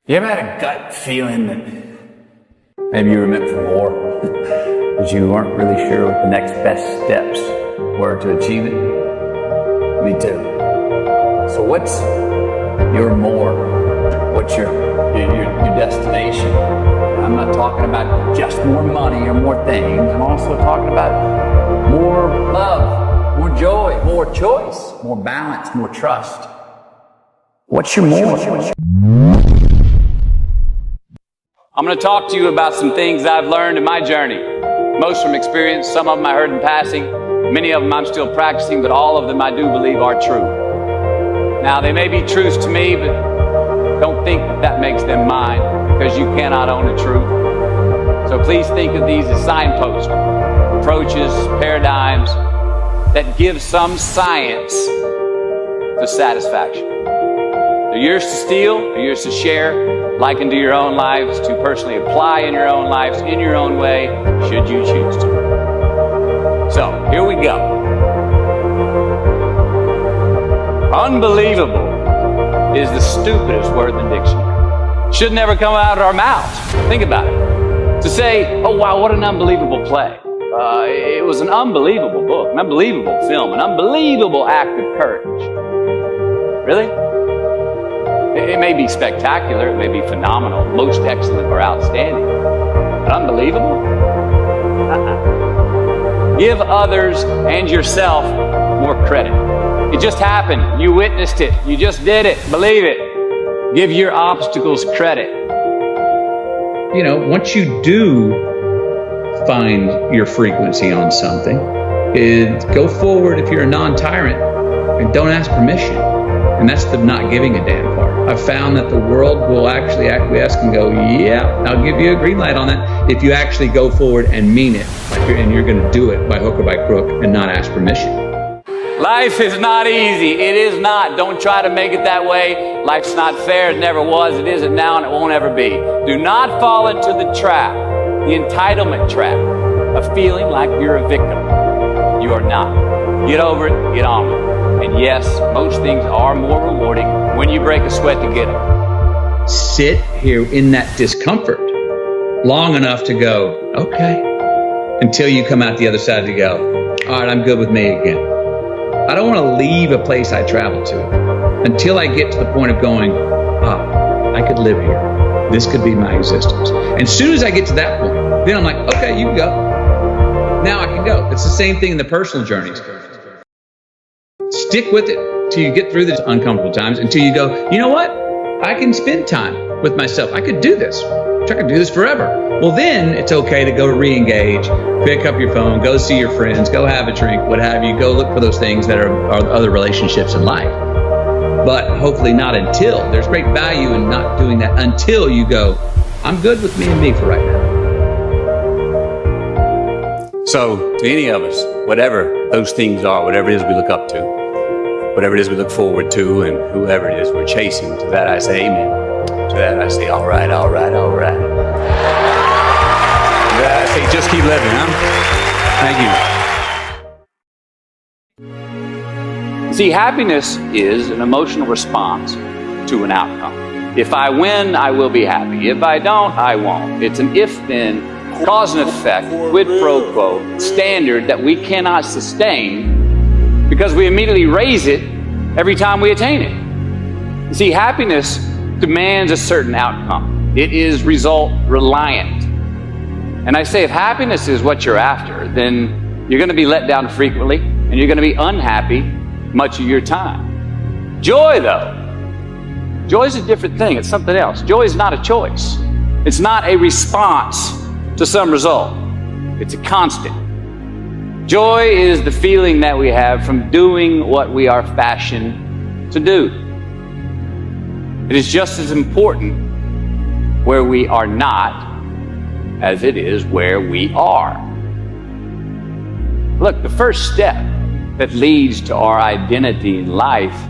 You ever had a gut feeling that maybe you were meant for more, but you weren't really sure what the next best steps were to achieve it? Me too. So what's your more? What's your destination? I'm not talking about just more money or more things. I'm also talking about more love, more joy, more choice, more balance, more trust. What's your more? I'm going to talk to you about some things I've learned in my journey. Most from experience, some of them I heard in passing, many of them I'm still practicing, but all of them I do believe are true. Now, they may be truths to me, but don't think that makes them mine, because you cannot own a truth. So please think of these as signposts, approaches, paradigms that give some science to satisfaction. They're yours to steal, they're yours to share, likened to your own lives, to personally apply in your own lives, in your own way, should you choose to. So, here we go. Unbelievable is the stupidest word in the dictionary. Should never come out of our mouths. Think about it. To say, oh wow, what an unbelievable play. It was an unbelievable book, an unbelievable film, an unbelievable act of courage. Really? It may be spectacular, it may be phenomenal, most excellent or outstanding, but unbelievable? Give others and yourself more credit. It just happened. You witnessed it. You just did it. Believe it. Give your obstacles credit. You know, once you do find your frequency on something, go forward if you're a non-tyrant and don't ask permission. And that's the not giving a damn part. I've found that the world will actually acquiesce and go, yeah, I'll give you a green light on that if you actually go forward and mean it. And you're going to do it by hook or by crook and not ask permission. Life is not easy. It is not. Don't try to make it that way. Life's not fair. It never was. It isn't now, and it won't ever be. Do not fall into the trap, the entitlement trap, of feeling like you're a victim. You are not. Get over it. Get on with it. And yes, most things are more rewarding when you break a sweat to get them. Sit here in that discomfort long enough to go, okay, until you come out the other side to go, all right, I'm good with me again. I don't want to leave a place I traveled to until I get to the point of going, I could live here. This could be my existence. And as soon as I get to that point, then I'm like, okay, you can go. Now I can go. It's the same thing in the personal journeys. Stick with it till you get through these uncomfortable times, until you go, you know what? I can spend time with myself. I could do this. I could do this forever. Well, then it's okay to go re-engage, pick up your phone, go see your friends, go have a drink, what have you, go look for those things that are other relationships in life. But hopefully not until. There's great value in not doing that until you go, I'm good with me and me for right now. So, to any of us, whatever those things are, whatever it is we look up to, whatever it is we look forward to, and whoever it is we're chasing, to that I say amen. To that I say, all right, all right, all right. To that I say, just keep living, huh? Thank you. See, happiness is an emotional response to an outcome. If I win, I will be happy. If I don't, I won't. It's an if-then, cause and effect, quid pro quo, standard that we cannot sustain because we immediately raise it every time we attain it. You see, happiness demands a certain outcome. It is result reliant. And I say, if happiness is what you're after, then you're going to be let down frequently, and you're going to be unhappy much of your time. Joy, though, joy is a different thing. It's something else. Joy is not a choice. It's not a response to some result. It's a constant. Joy is the feeling that we have from doing what we are fashioned to do. It is just as important where we are not as it is where we are. Look, the first step that leads to our identity in life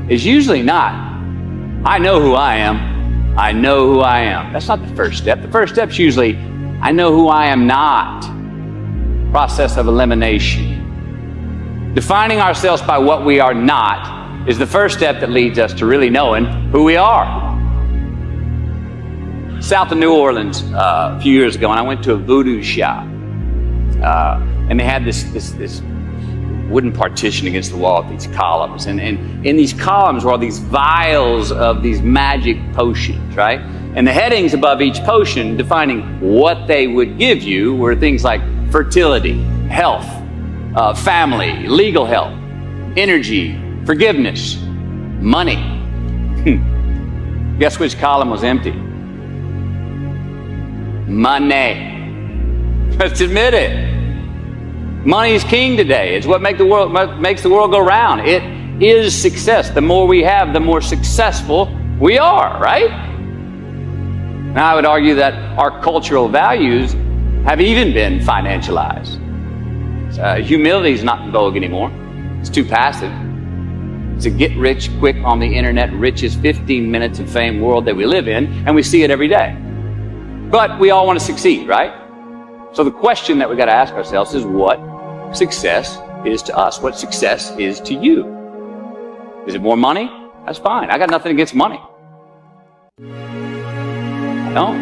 is usually not, I know who I am, I know who I am. That's not the first step. The first step's usually, I know who I am not. Process of elimination. Defining ourselves by what we are not is the first step that leads us to really knowing who we are. south of New Orleans a few years ago, and I went to a voodoo shop. And they had this wooden partition against the wall with these columns. And in these columns were all these vials of these magic potions, right? And the headings above each potion defining what they would give you were things like fertility, health, family, legal help, energy, forgiveness, money. Guess which column was empty? Money. Let's admit it. Money is king today. It's what makes the world go round. It is success. The more we have, the more successful we are, right? Now, I would argue that our cultural values have even been financialized. Humility is not in vogue anymore. It's too passive. It's a get-rich-quick on the internet, richest 15 minutes of fame world that we live in, and we see it every day. But we all want to succeed, right? So the question that we got to ask ourselves is what success is to us. What success is to you. Is it more money? That's fine. I got nothing against money. No.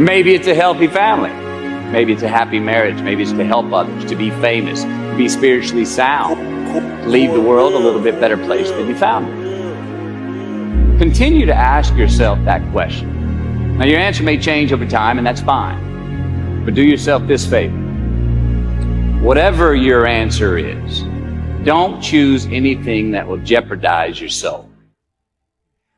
Maybe it's a healthy family. Maybe it's a happy marriage. Maybe it's to help others, to be famous, to be spiritually sound, to leave the world a little bit better place than you found it. Continue to ask yourself that question. Now, your answer may change over time, and that's fine. But do yourself this favor. Whatever your answer is, don't choose anything that will jeopardize your soul.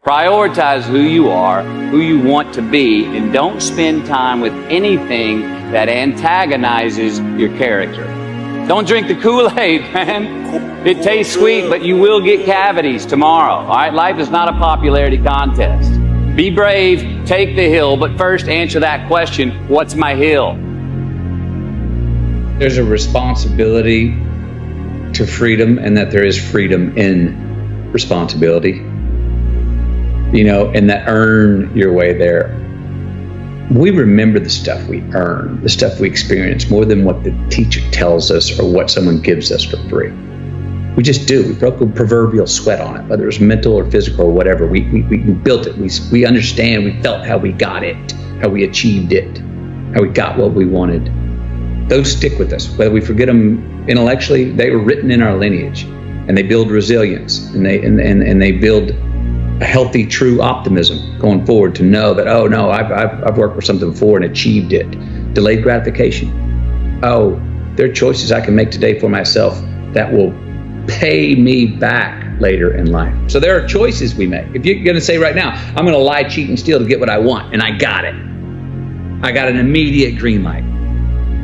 Prioritize who you are, who you want to be, and don't spend time with anything that antagonizes your character. Don't drink the Kool-Aid, man. It tastes sweet, but you will get cavities tomorrow. All right? Life is not a popularity contest. Be brave, take the hill, but first answer that question, what's my hill? There's a responsibility to freedom, and that there is freedom in responsibility. You know, and that earn your way there. We remember the stuff we earn, the stuff we experience, more than what the teacher tells us or what someone gives us for free. We just do. We broke a proverbial sweat on it, whether it's mental or physical or whatever. We built it. We understand. We felt how we got it, how we achieved it, how we got what we wanted. Those stick with us. Whether we forget them intellectually, they were written in our lineage, and they build resilience, and they build a healthy, true optimism going forward to know that, oh no, I've worked for something before and achieved it. Delayed gratification. Oh, there are choices I can make today for myself that will pay me back later in life. So there are choices we make. If you're going to say right now, I'm going to lie, cheat, and steal to get what I want, and I got it. I got an immediate green light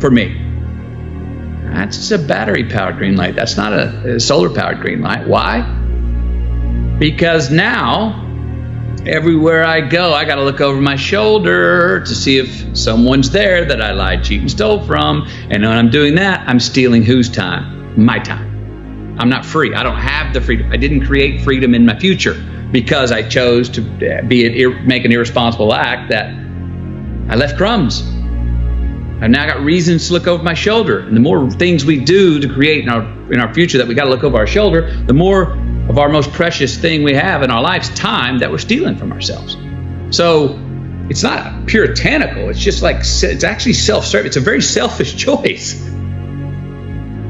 for me. That's a battery-powered green light. That's not a solar-powered green light. Why? Because now, everywhere I go, I got to look over my shoulder to see if someone's there that I lied, cheated, and stole from. And when I'm doing that, I'm stealing whose time? My time. I'm not free. I don't have the freedom. I didn't create freedom in my future because I chose to make an irresponsible act that I left crumbs. I've now got reasons to look over my shoulder. And the more things we do to create in our future that we got to look over our shoulder, the more of our most precious thing we have in our lives, time, that we're stealing from ourselves. So it's not puritanical. It's just like, it's actually self-serving. It's a very selfish choice.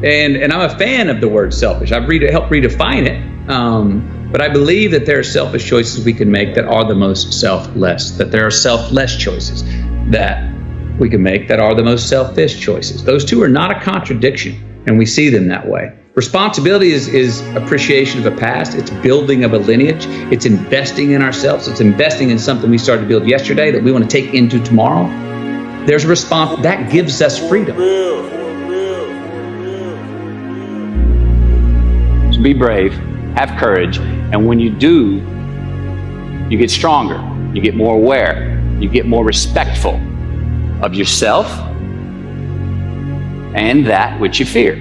And I'm a fan of the word selfish. I've helped redefine it. But I believe that there are selfish choices we can make that are the most selfless, that there are selfless choices that we can make that are the most selfish choices. Those two are not a contradiction, and we see them that way. Responsibility is appreciation of a past. It's building of a lineage. It's investing in ourselves. It's investing in something we started to build yesterday that we want to take into tomorrow. There's a response that gives us freedom. So be brave, have courage, and when you do, you get stronger, you get more aware, you get more respectful of yourself and that which you fear.